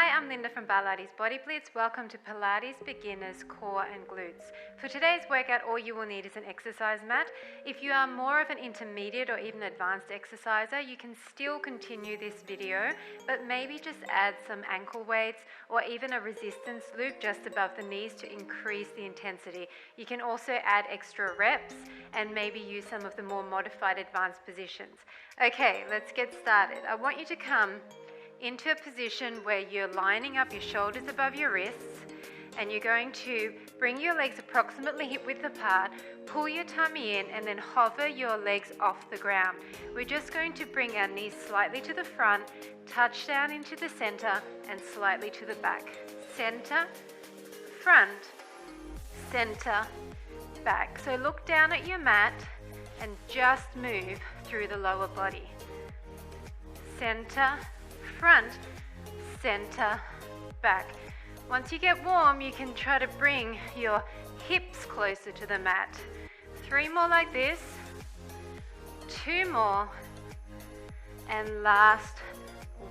Hi, I'm Linda from BARLATES Body Blitz. Welcome to Pilates Beginners Core and Glutes. For today's workout, all you will need is an exercise mat. If you are more of an intermediate or even advanced exerciser, you can still continue this video, but maybe just add some ankle weights or even a resistance loop just above the knees to increase the intensity. You can also add extra reps and maybe use some of the more modified advanced positions. Okay, let's get started. I want you to come into a position where you're lining up your shoulders above your wrists, and you're going to bring your legs approximately hip width apart, pull your tummy in, and then hover your legs off the ground. We're just going to bring our knees slightly to the front, touch down into the center, and slightly to the back. Center, front, center, back. So look down at your mat and just move through the lower body. Center, front, center, back. Once you get warm, you can try to bring your hips closer to the mat. 3 more like this, 2 more, and last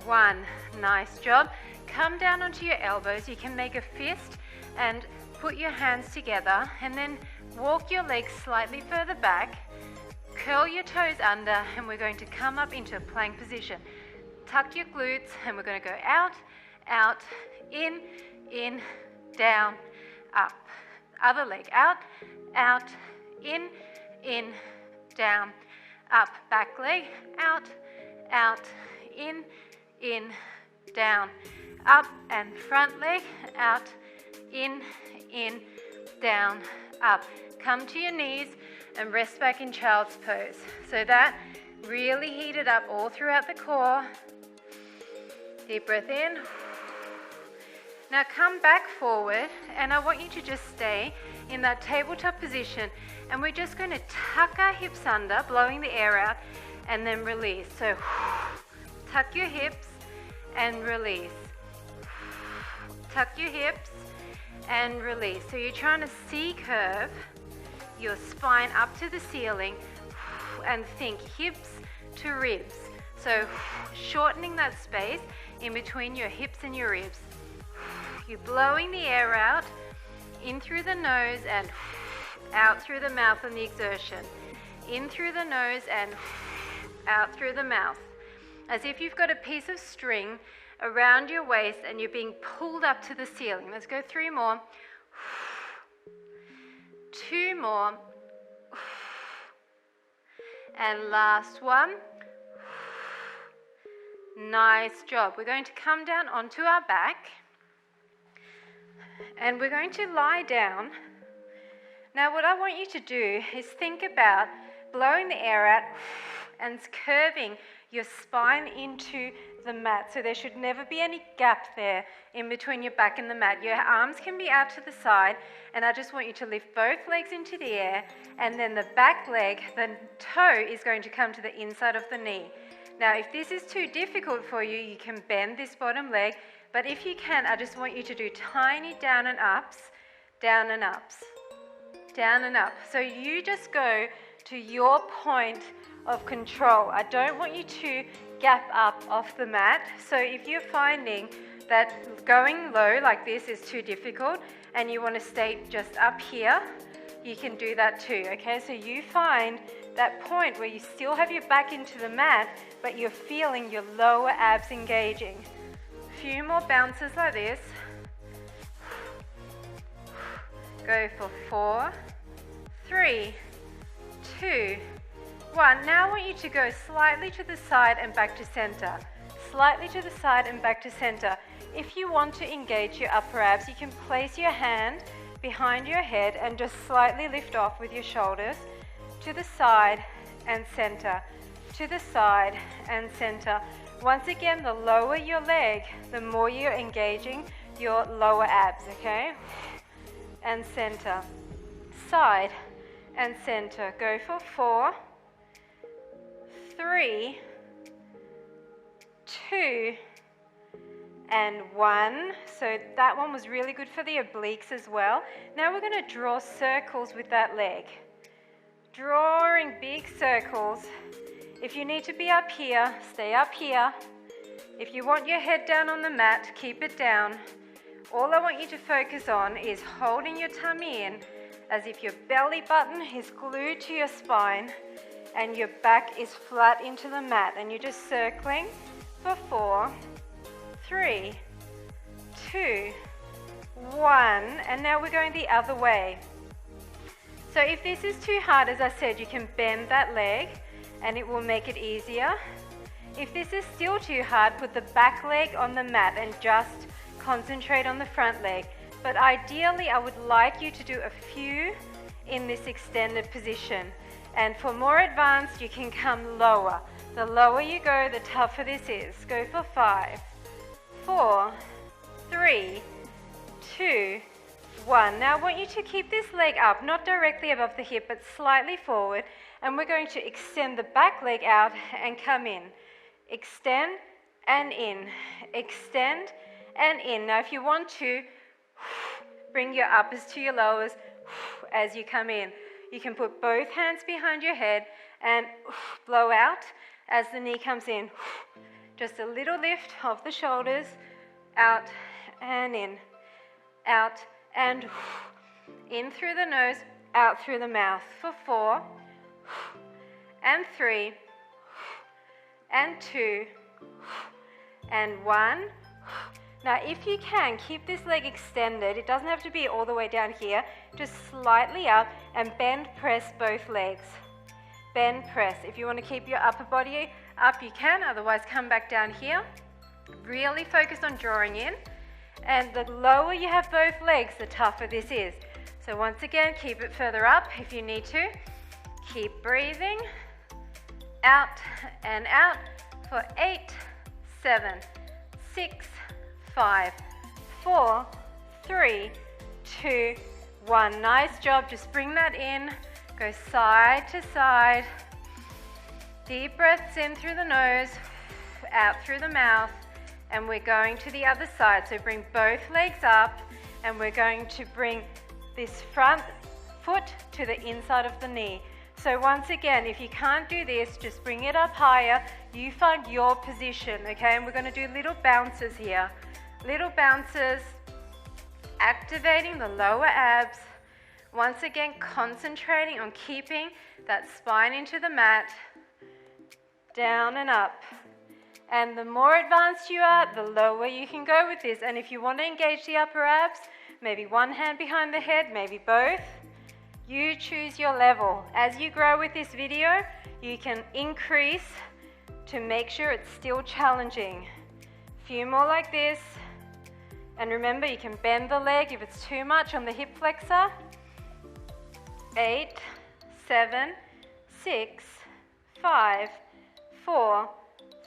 1. Nice job. Come down onto your elbows. You can make a fist and put your hands together, and then walk your legs slightly further back, curl your toes under, and we're going to come up into a plank position. Tuck your glutes, and we're going to go out, out, in, down, up. Other leg, out, out, in, down, up. Back leg, out, out, in, down, up. And front leg, out, in, down, up. Come to your knees and rest back in child's pose. So that really heated up all throughout the core. Deep breath in. Now come back forward, and I want you to just stay in that tabletop position, and we're just going to tuck our hips under, blowing the air out, and then release. So tuck your hips and release. Tuck your hips and release. So you're trying to C-curve your spine up to the ceiling, and think hips to ribs. So shortening that space in between your hips and your ribs. You're blowing the air out, in through the nose and out through the mouth on the exertion. In through the nose and out through the mouth. As if you've got a piece of string around your waist and you're being pulled up to the ceiling. Let's go 3 more. 2 more. And last one. Nice job. We're going to come down onto our back, and we're going to lie down. Now what I want you to do is think about blowing the air out and curving your spine into the mat. So there should never be any gap there in between your back and the mat. Your arms can be out to the side, and I just want you to lift both legs into the air, and then the back leg, the toe is going to come to the inside of the knee. Now, if this is too difficult for you, you can bend this bottom leg, but if you can, I just want you to do tiny down and ups, down and ups, down and up. So you just go to your point of control. I don't want you to gap up off the mat. So if you're finding that going low like this is too difficult and you want to stay just up here, you can do that too, okay? So you find that point where you still have your back into the mat, but you're feeling your lower abs engaging. A few more bounces like this. Go for 4, 3, 2, 1. Now I want you to go slightly to the side and back to center. Slightly to the side and back to center. If you want to engage your upper abs, you can place your hand behind your head and just slightly lift off with your shoulders to the side and center, to the side and center. Once again, the lower your leg, the more you're engaging your lower abs, okay? And center, side and center. Go for 4, 3, 2, and 1. So that one was really good for the obliques as well. Now we're going to draw circles with that leg. Drawing big circles. If you need to be up here, stay up here. If you want your head down on the mat, keep it down. All I want you to focus on is holding your tummy in as if your belly button is glued to your spine and your back is flat into the mat, and you're just circling for 4, 3, 2, 1, and now we're going the other way. So if this is too hard, as I said, you can bend that leg and it will make it easier. If this is still too hard, put the back leg on the mat and just concentrate on the front leg. But ideally, I would like you to do a few in this extended position. And for more advanced, you can come lower. The lower you go, the tougher this is. Go for 5, 4, 3, 2, 1. Now I want you to keep this leg up, not directly above the hip, but slightly forward. And we're going to extend the back leg out and come in. Extend and in. Extend and in. Now if you want to, bring your uppers to your lowers as you come in. You can put both hands behind your head and blow out as the knee comes in. Just a little lift of the shoulders, out and in. Out and in through the nose, out through the mouth for 4 and 3 and 2 and 1. Now if you can, keep this leg extended. It doesn't have to be all the way down here, just slightly up, and bend press both legs. Bend press. If you want to keep your upper body up, you can, otherwise come back down here. Really focus on drawing in, and the lower you have both legs, the tougher this is. So once again, keep it further up if you need to. Keep breathing. Out and out for 8, 7, 6, 5, 4, 3, 2, 1. Nice job. Just bring that in. Go side to side. Deep breaths in through the nose, out through the mouth, and we're going to the other side. So bring both legs up, and we're going to bring this front foot to the inside of the knee. So once again, if you can't do this, just bring it up higher. You find your position, okay? And we're going to do little bounces here. Little bounces, activating the lower abs. Once again, concentrating on keeping that spine into the mat, down and up. And the more advanced you are, the lower you can go with this. And if you want to engage the upper abs, maybe one hand behind the head, maybe both. You choose your level. As you grow with this video, you can increase to make sure it's still challenging. A few more like this. And remember, you can bend the leg if it's too much on the hip flexor. 8, 7, 6, 5, 4,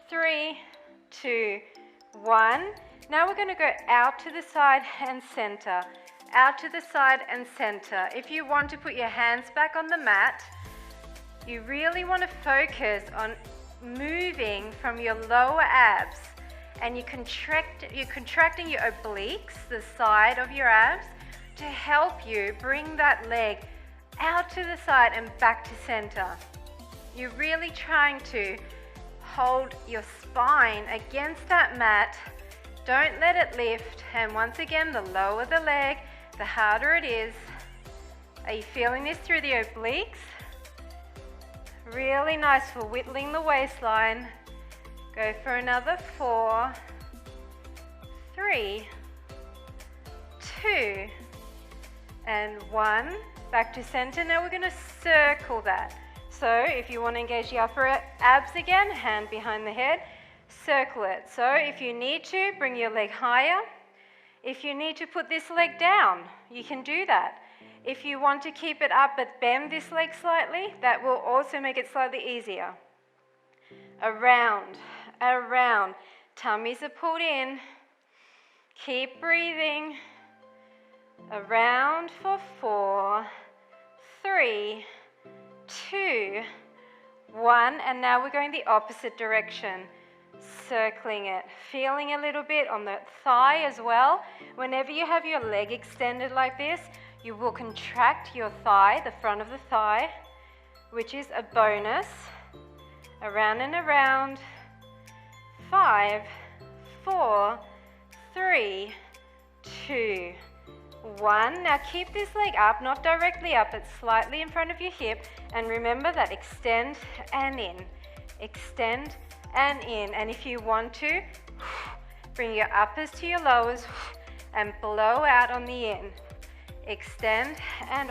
3, 2, 1. Now we're going to go out to the side and center. Out to the side and center. If you want to put your hands back on the mat, you really want to focus on moving from your lower abs, and you're contracting your obliques, the side of your abs, to help you bring that leg out to the side and back to center. You're really trying to hold your spine against that mat. Don't let it lift. And once again, the lower the leg, the harder it is. Are you feeling this through the obliques? Really nice for whittling the waistline. Go for another 4, 3, 2, and 1. Back to center. Now we're going to circle that. So if you want to engage the upper abs again, hand behind the head, circle it. So if you need to, bring your leg higher. If you need to put this leg down, you can do that. If you want to keep it up but bend this leg slightly, that will also make it slightly easier. Around, around. Tummies are pulled in. Keep breathing. Around for 4, 3, 2, 1. And now we're going the opposite direction. Circling it, feeling a little bit on the thigh as well. Whenever you have your leg extended like this, you will contract your thigh, the front of the thigh, which is a bonus. Around and around. 5, 4, 3, 2, 1. Now keep this leg up, not directly up, but slightly in front of your hip. And remember that extend and in. Extend and in. And if you want to, bring your uppers to your lowers and blow out on the in. Extend and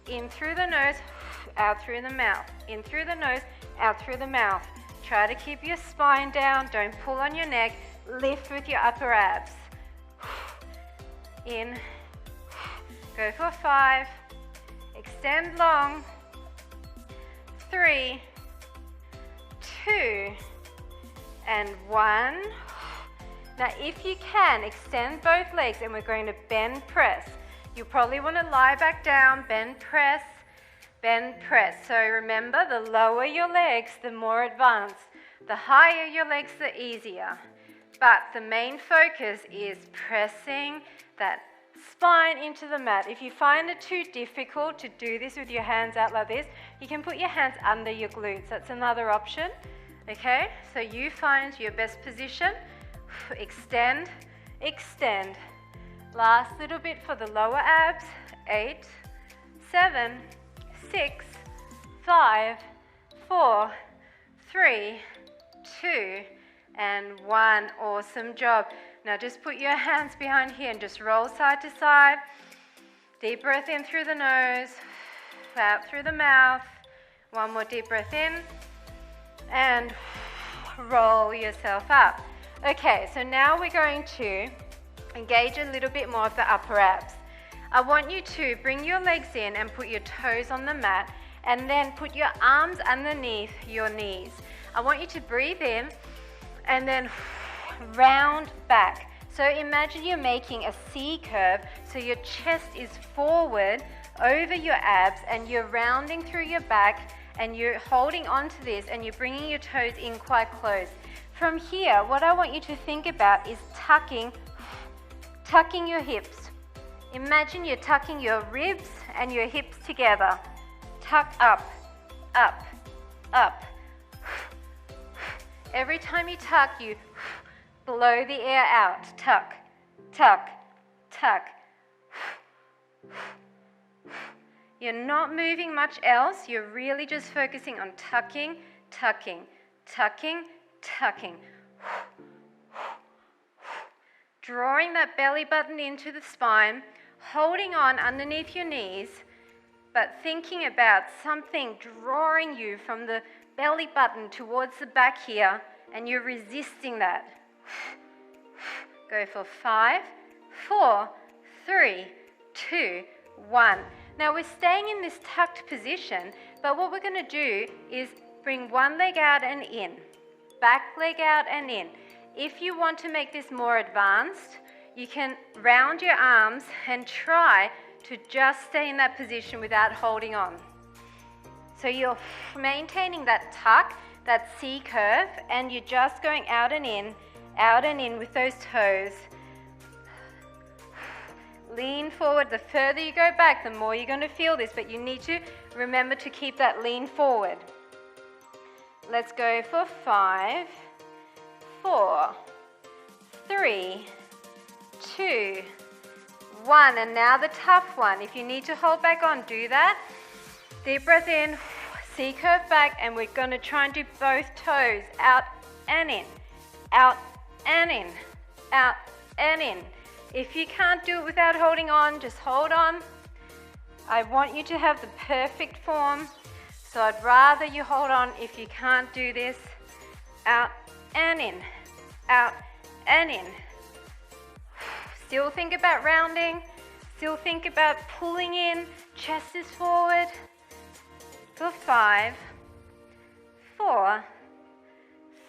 in through the nose, out through the mouth. In through the nose, out through the mouth. Try to keep your spine down. Don't pull on your neck. Lift with your upper abs. In. Go for 5. Extend long. 3, 2, and 1. Now if you can, extend both legs and we're going to bend press. You probably want to lie back down, bend press, bend press. So remember, the lower your legs, the more advanced. The higher your legs, the easier. But the main focus is pressing that spine into the mat. If you find it too difficult to do this with your hands out like this, you can put your hands under your glutes. That's another option. Okay, so you find your best position. Extend, extend. Last little bit for the lower abs. 8, 7, 6, 5, 4, 3, 2, and 1. Awesome job. Now just put your hands behind here and just roll side to side. Deep breath in through the nose, out through the mouth. One more deep breath in, and roll yourself up. Okay, so now we're going to engage a little bit more of the upper abs. I want you to bring your legs in and put your toes on the mat, and then put your arms underneath your knees. I want you to breathe in and then round back. So imagine you're making a C curve, so your chest is forward over your abs and you're rounding through your back and you're holding on to this and you're bringing your toes in quite close. From here, what I want you to think about is tucking your hips. Imagine you're tucking your ribs and your hips together. Tuck up, up, up. Every time you tuck, you blow the air out. Tuck, tuck, tuck. You're not moving much else. You're really just focusing on tucking, tucking, tucking, tucking. Drawing that belly button into the spine, holding on underneath your knees, but thinking about something drawing you from the belly button towards the back here, and you're resisting that. Go for 5, 4, 3, 2, 1. Now we're staying in this tucked position, but what we're going to do is bring one leg out and in, back leg out and in. If you want to make this more advanced, you can round your arms and try to just stay in that position without holding on. So you're maintaining that tuck, that C curve, and you're just going out and in with those toes. Lean forward. The further you go back, the more you're going to feel this, but you need to remember to keep that lean forward. Let's go for 5, 4, 3, 2, 1. And now the tough one. If you need to hold back on, do that. Deep breath in, C curve back, and we're going to try and do both toes out and in, out and in, out and in. If you can't do it without holding on, just hold on. I want you to have the perfect form, so I'd rather you hold on if you can't do this. Out and in, out and in. Still think about rounding, still think about pulling in, chest is forward. For 5, 4,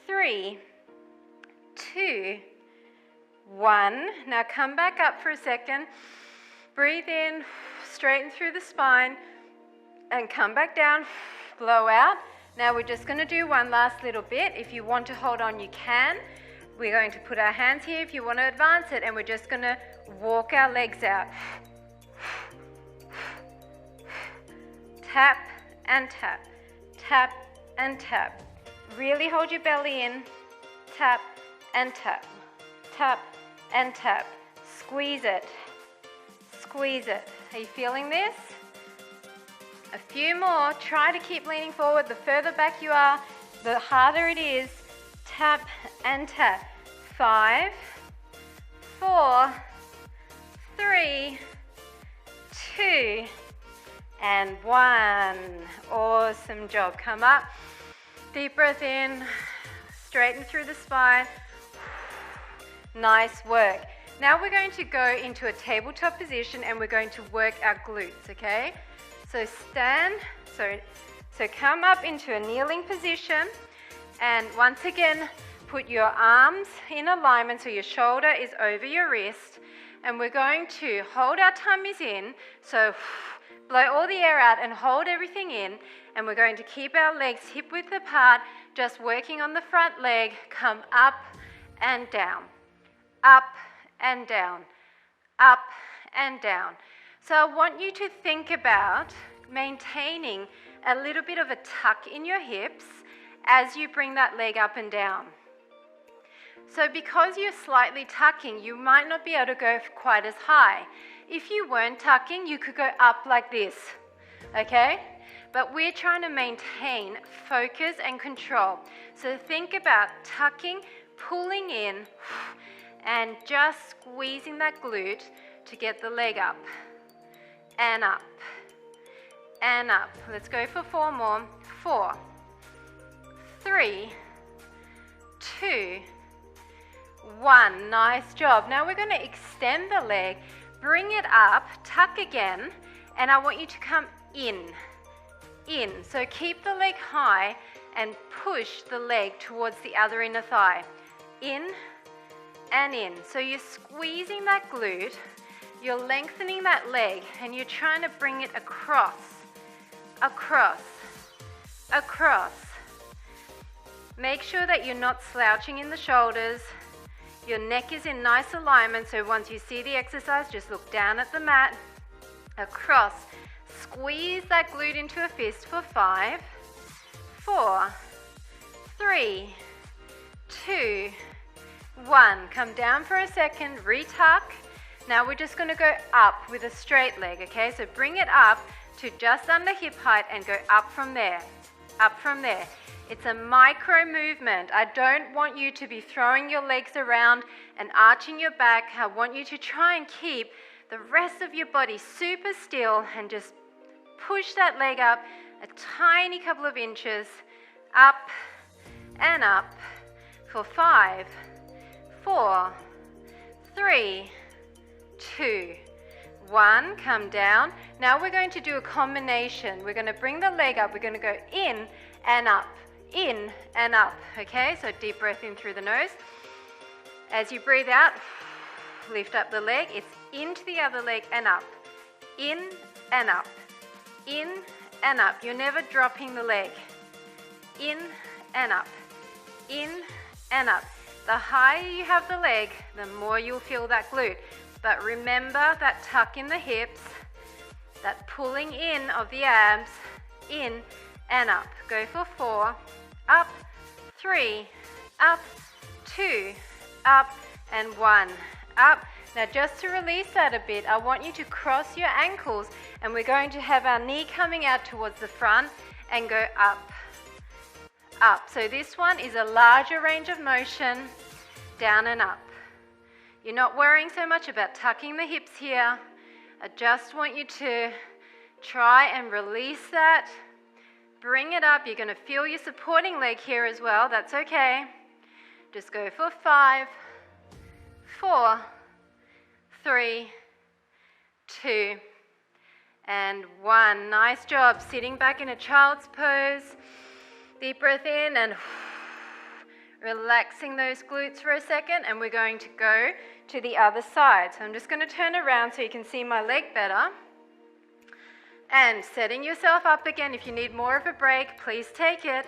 3, 2, 1. Now come back up for a second. Breathe in, straighten through the spine, and come back down, blow out. Now we're just going to do one last little bit. If you want to hold on, you can. We're going to put our hands here if you want to advance it, and we're just going to walk our legs out. Tap and tap, tap and tap. Really hold your belly in. Tap and tap. Tap and tap. Squeeze it. Squeeze it. Are you feeling this? A few more. Try to keep leaning forward. The further back you are, the harder it is. Tap and tap. 5, 4, 3, 2, and 1. Awesome job. Come up. Deep breath in. Straighten through the spine. Nice work. Now we're going to go into a tabletop position and we're going to work our glutes, okay? So stand, so come up into a kneeling position, and once again, put your arms in alignment so your shoulder is over your wrist, and we're going to hold our tummies in, so blow all the air out and hold everything in, and we're going to keep our legs hip width apart, just working on the front leg. Come up and down, up and down, up and down. So I want you to think about maintaining a little bit of a tuck in your hips as you bring that leg up and down. So because you're slightly tucking, you might not be able to go quite as high. If you weren't tucking, you could go up like this, okay? But we're trying to maintain focus and control. So think about tucking, pulling in, and just squeezing that glute to get the leg up and up and up. Let's go for 4 more. 4, 3, 2, 1. Nice job. Now we're going to extend the leg, bring it up, tuck again, and I want you to come in. So keep the leg high and push the leg towards the other inner thigh. In and in. So you're squeezing that glute, you're lengthening that leg, and you're trying to bring it across, across, across. Make sure that you're not slouching in the shoulders. Your neck is in nice alignment, so once you see the exercise, just look down at the mat, across. Squeeze that glute into a fist for 5, 4, 3, 2, 1. Come down for a second, retuck. Now we're just going to go up with a straight leg, okay? So bring it up to just under hip height and go up from there, up from there. It's a micro movement. I don't want you to be throwing your legs around and arching your back. I want you to try and keep the rest of your body super still and just push that leg up a tiny couple of inches, up and up for 5, 4, 3, 2, 1. Come down. Now we're going to do a combination. We're going to bring the leg up. We're going to go in and up, in and up. Okay, so deep breath in through the nose. As you breathe out, lift up the leg. It's into the other leg and up, in and up, in and up. You're never dropping the leg. In and up, in and up. The higher you have the leg, the more you'll feel that glute. But remember that tuck in the hips, that pulling in of the abs, in and up. Go for 4, up, 3, up, 2, up, and 1, up. Now just to release that a bit, I want you to cross your ankles, and we're going to have our knee coming out towards the front and go up, up. So this one is a larger range of motion, down and up. You're not worrying so much about tucking the hips here. I just want you to try and release that. Bring it up. You're going to feel your supporting leg here as well. That's okay. Just go for 5, 4, 3, 2, and 1. Nice job. Sitting back in a child's pose. Deep breath in and relaxing those glutes for a second, and we're going to go to the other side. So I'm just going to turn around so you can see my leg better. And setting yourself up again. If you need more of a break, please take it.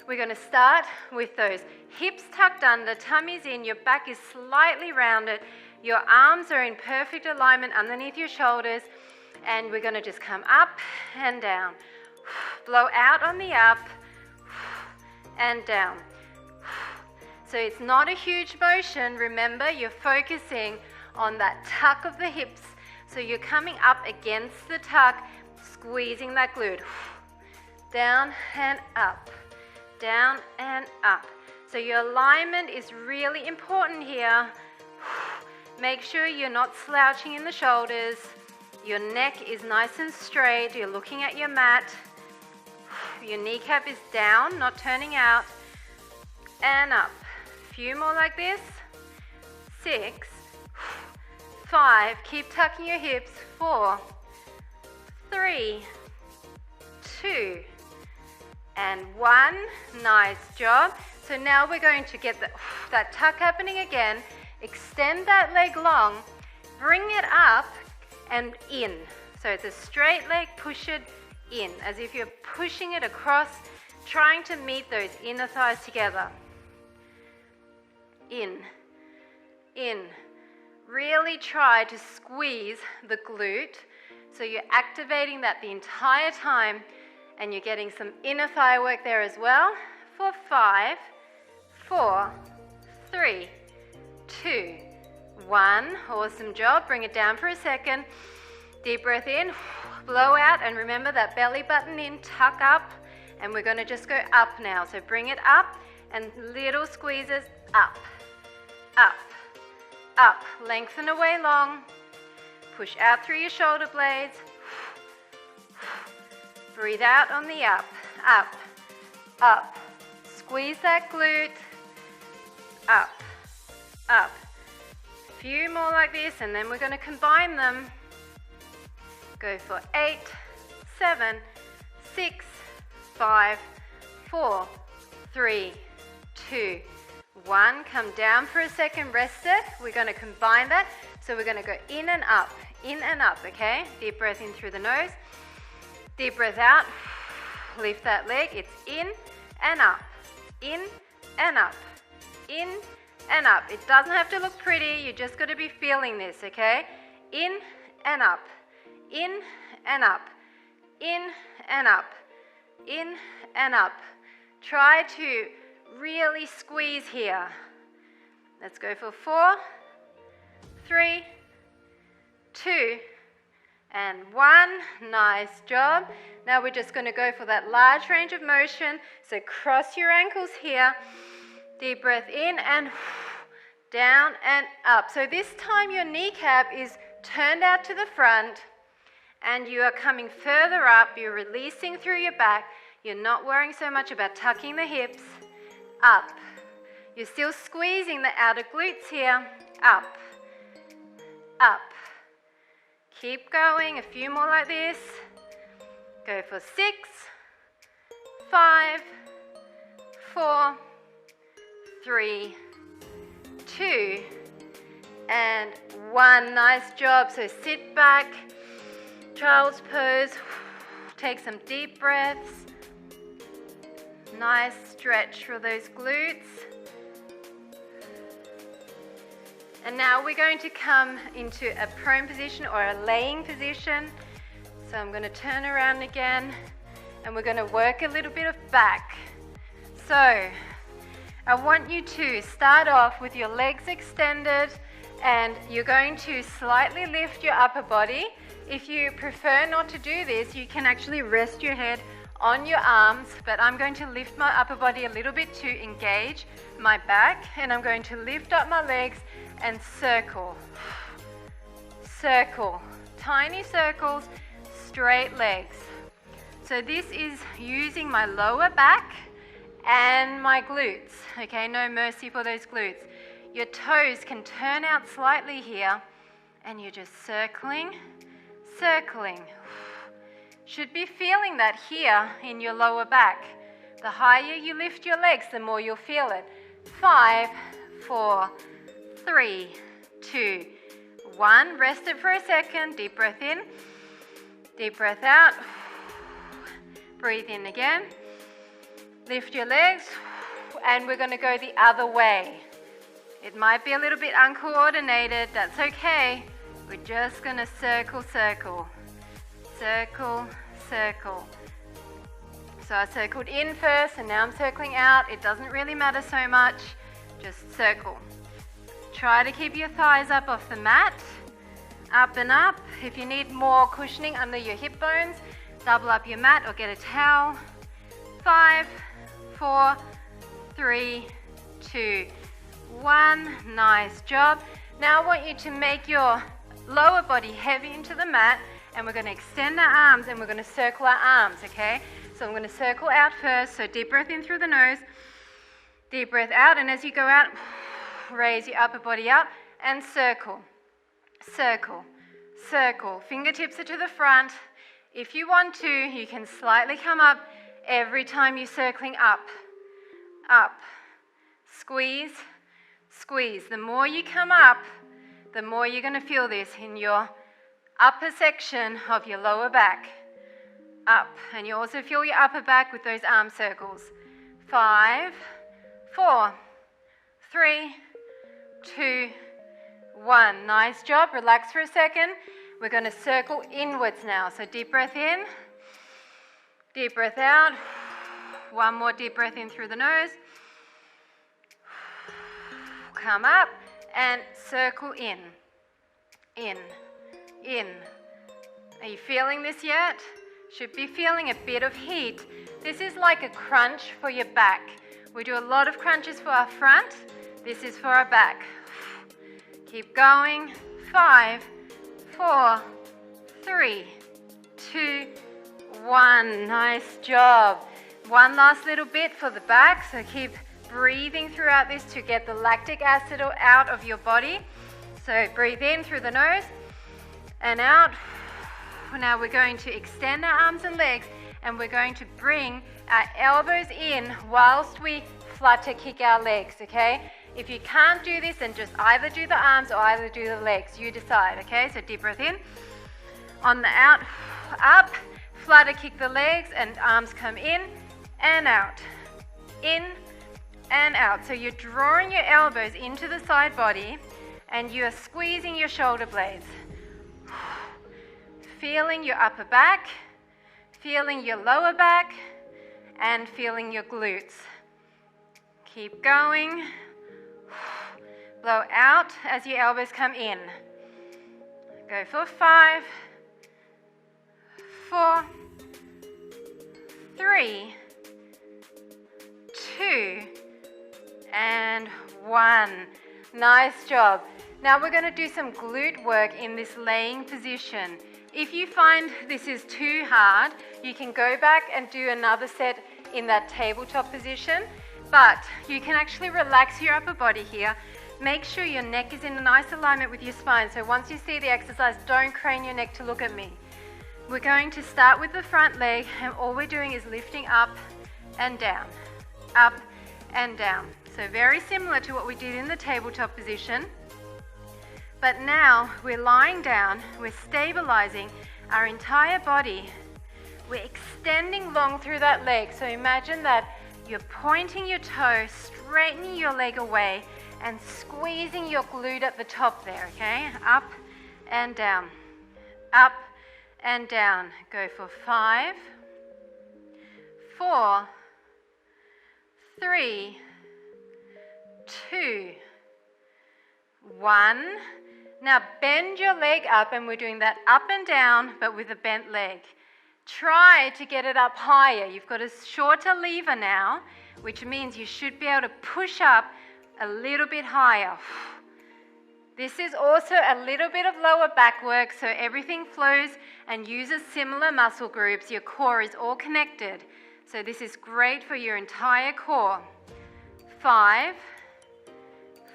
We're going to start with those hips tucked under, tummy's in, your back is slightly rounded, your arms are in perfect alignment underneath your shoulders, and we're going to just come up and down. Blow out on the up and down. So it's not a huge motion. Remember, you're focusing on that tuck of the hips. So you're coming up against the tuck, squeezing that glute. Down and up, down and up. So your alignment is really important here. Make sure you're not slouching in the shoulders. Your neck is nice and straight. You're looking at your mat. Your kneecap is down, not turning out. And up. A few more like this. 6, 5. Keep tucking your hips. 4, 3, 2, and 1. Nice job. So now we're going to get that tuck happening again. Extend that leg long. Bring it up and in. So it's a straight leg, push it in, as if you're pushing it across, trying to meet those inner thighs together. In, in. Really try to squeeze the glute, so you're activating that the entire time, and you're getting some inner thigh work there as well. For 5, 4, 3, 2, 1. Awesome job. Bring it down for a second. Deep breath in, blow out, and remember that belly button in, tuck up, and we're going to just go up now. So bring it up and little squeezes up, up, up. Lengthen away long. Push out through your shoulder blades. Breathe out on the up, up, up. Squeeze that glute. Up, up. A few more like this, and then we're going to combine them. Go for 8, 7, 6, 5, 4, 3, 2, 1. Come down for a second, rest it. We're going to combine that. So we're going to go in and up, okay? Deep breath in through the nose. Deep breath out. Lift that leg. It's in and up, in and up, in and up. It doesn't have to look pretty. You just got to be feeling this, okay? In and up, in and up, in and up, in and up. Try to really squeeze here. Let's go for 4, 3, 2, and 1. Nice job. Now we're just going to go for that large range of motion. So cross your ankles here. Deep breath in and down and up. So this time your kneecap is turned out to the front and you are coming further up. You're releasing through your back. You're not worrying so much about tucking the hips. Up. You're still squeezing the outer glutes here. Up. Up. Keep going. A few more like this. Go for 6, 5, 4, 3, 2, and 1. Nice job. So sit back, child's pose. Take some deep breaths. Nice stretch for those glutes. And now we're going to come into a prone position or a laying position. So I'm going to turn around again and we're going to work a little bit of back. So I want you to start off with your legs extended and you're going to slightly lift your upper body. If you prefer not to do this, you can actually rest your head on your arms, but I'm going to lift my upper body a little bit to engage my back, and I'm going to lift up my legs and circle. Circle. Tiny circles, straight legs. So this is using my lower back and my glutes. Okay, no mercy for those glutes. Your toes can turn out slightly here, and you're just circling, circling. Should be feeling that here in your lower back. The higher you lift your legs, the more you'll feel it. 5, 4, 3, 2, 1. Rest it for a second. Deep breath in. Deep breath out. Breathe in again. Lift your legs. And we're going to go the other way. It might be a little bit uncoordinated. That's okay. We're just going to circle, circle. Circle, circle. So I circled in first and now I'm circling out. It doesn't really matter so much, just circle. Try to keep your thighs up off the mat, up and up. If you need more cushioning under your hip bones, double up your mat or get a towel. 5, 4, 3, 2, 1. Nice job. Now I want you to make your lower body heavy into the mat, and we're going to extend our arms and we're going to circle our arms, okay? So I'm going to circle out first, so deep breath in through the nose, deep breath out, and as you go out, raise your upper body up and circle, circle, circle. Fingertips are to the front. If you want to, you can slightly come up every time you're circling up, up, squeeze, squeeze. The more you come up, the more you're going to feel this in your upper section of your lower back. Up. And you also feel your upper back with those arm circles. 5, 4, 3, 2, 1. Nice job. Relax for a second. We're going to circle inwards now. So deep breath in, deep breath out. One more deep breath in through the nose. Come up and circle in, in, in. Are you feeling this yet? Should be feeling a bit of heat. This is like a crunch for your back. We do a lot of crunches for our front. This is for our back. Keep going. 5, 4, 3, 2, 1. Nice job. One last little bit for the back, so keep breathing throughout this to get the lactic acid out of your body. So breathe in through the nose and out. Now we're going to extend our arms and legs, and we're going to bring our elbows in whilst we flutter kick our legs, okay? If you can't do this, then just either do the arms or either do the legs. You decide, okay? So deep breath in. On the out, up, flutter kick the legs, and arms come in and out. In and out. So you're drawing your elbows into the side body, and you are squeezing your shoulder blades. Feeling your upper back, feeling your lower back, and feeling your glutes. Keep going. Blow out as your elbows come in. Go for 5, 4, 3, 2, and 1. Nice job. Now we're going to do some glute work in this laying position. If you find this is too hard, you can go back and do another set in that tabletop position, but you can actually relax your upper body here. Make sure your neck is in a nice alignment with your spine. So once you see the exercise, don't crane your neck to look at me. We're going to start with the front leg, and all we're doing is lifting up and down, up and down. So very similar to what we did in the tabletop position. But now we're lying down, we're stabilizing our entire body. We're extending long through that leg. So imagine that you're pointing your toe, straightening your leg away, and squeezing your glute at the top there, okay? Up and down, up and down. Go for 5, 4, 3, 2, 1. Now bend your leg up, and we're doing that up and down, but with a bent leg. Try to get it up higher. You've got a shorter lever now, which means you should be able to push up a little bit higher. This is also a little bit of lower back work, so everything flows and uses similar muscle groups. Your core is all connected. So this is great for your entire core. 5,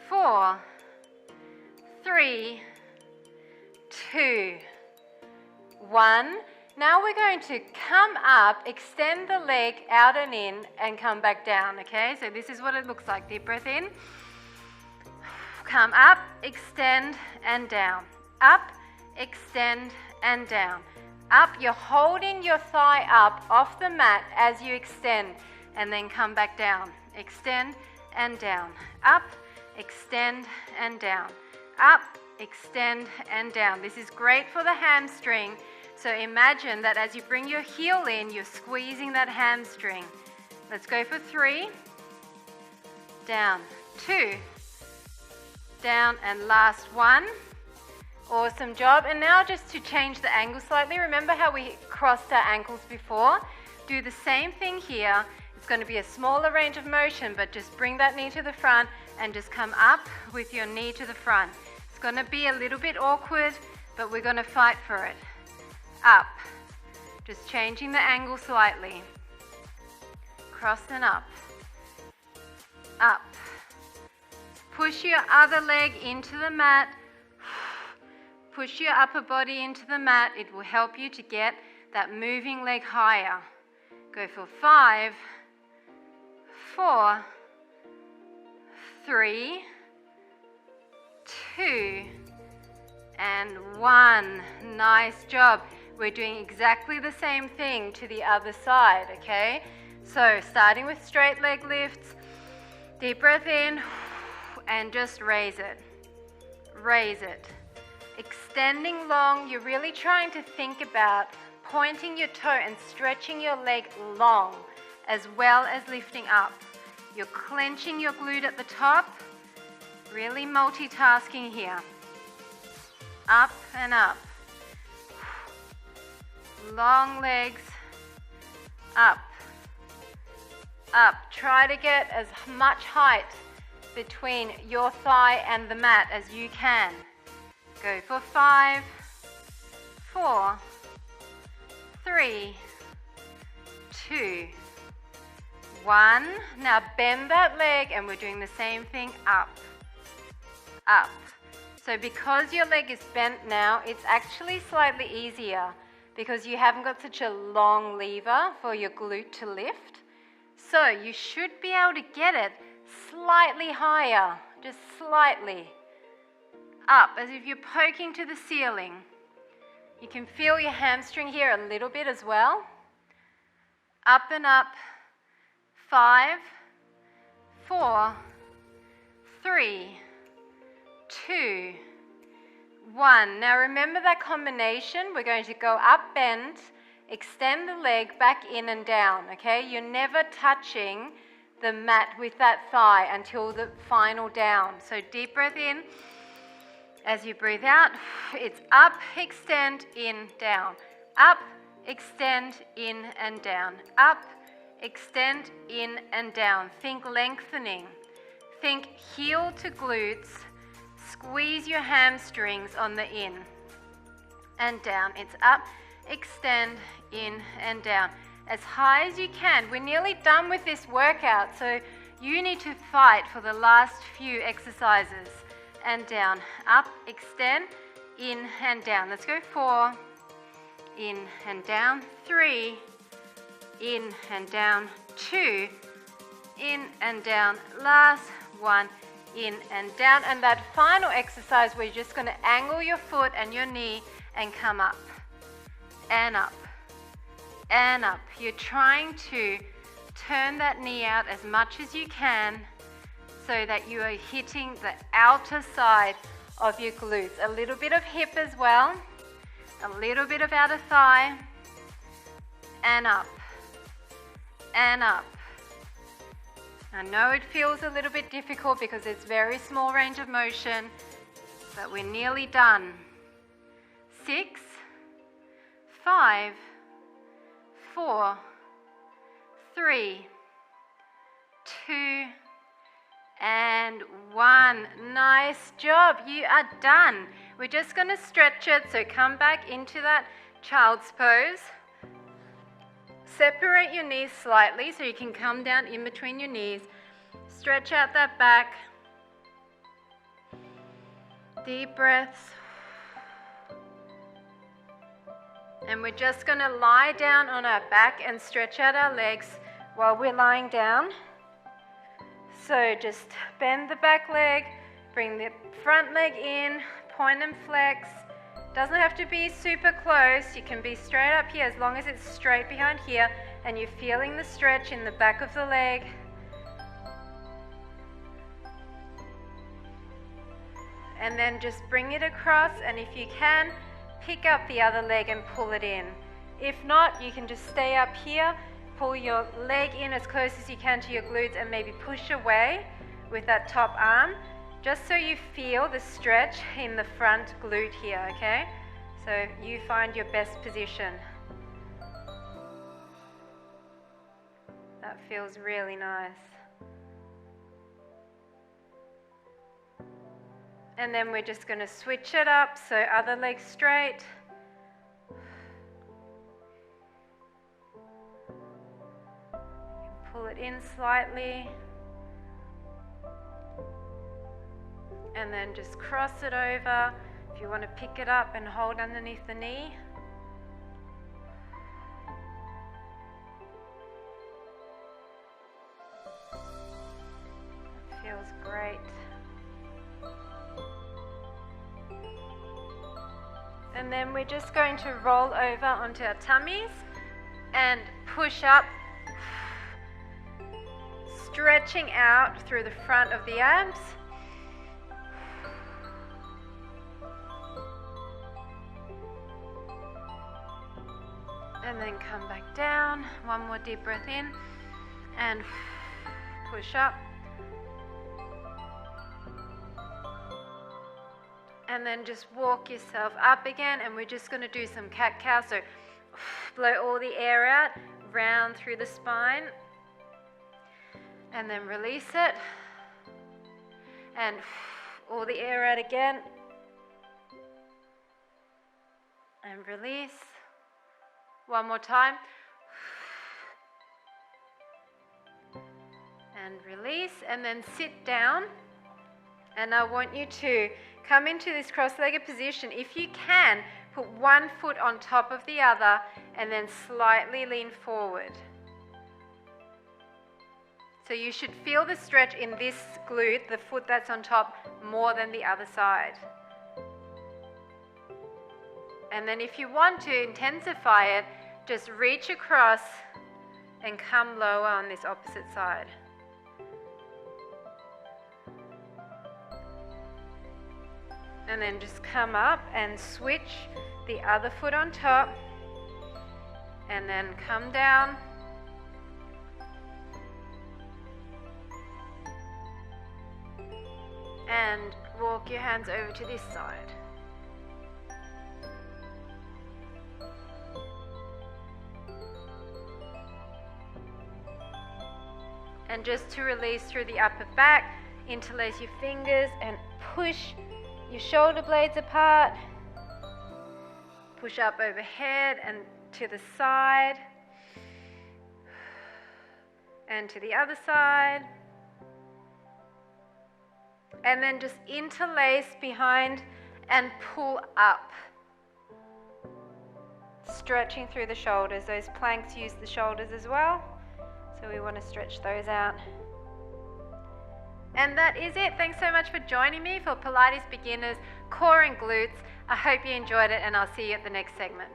4, 3, 2, 1. Now we're going to come up, extend the leg out and in, and come back down, okay? So this is what it looks like. Deep breath in. Come up, extend, and down. Up, extend, and down. Up, you're holding your thigh up off the mat as you extend, and then come back down. Extend and down. Up, extend, and down. Up, extend, and down. This is great for the hamstring So imagine that as you bring your heel in, you're squeezing that hamstring. Let's go for 3, down, 2, down, and last 1. Awesome job. And now just to change the angle slightly, remember how we crossed our ankles before? Do the same thing here. It's going to be a smaller range of motion, but just bring that knee to the front and just come up with your knee to the front. It's going to be a little bit awkward, but we're going to fight for it. Up. Just changing the angle slightly. Cross and up. Up. Push your other leg into the mat. Push your upper body into the mat. It will help you to get that moving leg higher. Go for 5, 4, 3, 2, and 1. Nice job. We're doing exactly the same thing to the other side, okay? So starting with straight leg lifts, deep breath in, and just raise it. Raise it. Extending long, you're really trying to think about pointing your toe and stretching your leg long, as well as lifting up. You're clenching your glute at the top, really multitasking here. Up and up. Long legs, up, up. Try to get as much height between your thigh and the mat as you can. Go for 5, 4, 3, 2, 1. Now bend that leg and we're doing the same thing, up, up. So because your leg is bent now, it's actually slightly easier because you haven't got such a long lever for your glute to lift. So you should be able to get it slightly higher, just slightly. Up, as if you're poking to the ceiling. You can feel your hamstring here a little bit as well. Up and up. 5, 4, 3, 2, 1. Now remember that combination. We're going to go up, bend, extend the leg back in and down, okay? You're never touching the mat with that thigh until the final down. So deep breath in. As you breathe out, it's up, extend, in, down. Up, extend, in and down. Up, extend, in and down. Think lengthening. Think heel to glutes. Squeeze your hamstrings on the in and down. It's up, extend, in and down. As high as you can. We're nearly done with this workout, so you need to fight for the last few exercises. And down, up, extend, in and down. Let's go 4, in and down, 3, in and down, 2, in and down, last 1, in and down. And that final exercise, we're just going to angle your foot and your knee and come up and up and up. You're trying to turn that knee out as much as you can, so that you are hitting the outer side of your glutes. A little bit of hip as well, a little bit of outer thigh, and up, and up. I know it feels a little bit difficult because it's very small range of motion, but we're nearly done. 6, 5, 4, 3, 2, and 1. Nice job. You are done. We're just going to stretch it. So come back into that child's pose. Separate your knees slightly so you can come down in between your knees. Stretch out that back. Deep breaths. And we're just going to lie down on our back and stretch out our legs while we're lying down. So just bend the back leg, bring the front leg in, point and flex. Doesn't have to be super close. You can be straight up here as long as it's straight behind here and you're feeling the stretch in the back of the leg. And then just bring it across, and if you can, pick up the other leg and pull it in. If not, you can just stay up here, pull your leg in as close as you can to your glutes and maybe push away with that top arm, just so you feel the stretch in the front glute here, okay? So you find your best position. That feels really nice. And then we're just going to switch it up, so other leg straight. Pull it in slightly. And then just cross it over. If you want to pick it up and hold underneath the knee. That feels great. And then we're just going to roll over onto our tummies and push up, stretching out through the front of the abs. And then come back down. One more deep breath in and push up. And then just walk yourself up again, and we're just going to do some cat-cow. So blow all the air out, round through the spine, and then release it, and all the air out again, and release. One more time, and release, and then sit down. And I want you to come into this cross-legged position. If you can, put one foot on top of the other and then slightly lean forward. So you should feel the stretch in this glute, the foot that's on top, more than the other side. And then if you want to intensify it, just reach across and come lower on this opposite side. And then just come up and switch the other foot on top, and then come down. And walk your hands over to this side. And just to release through the upper back, interlace your fingers and push your shoulder blades apart. Push up overhead and to the side. And to the other side. And then just interlace behind and pull up. Stretching through the shoulders. Those planks use the shoulders as well. So we want to stretch those out. And that is it. Thanks so much for joining me for Pilates Beginners Core and Glutes. I hope you enjoyed it, and I'll see you at the next segment.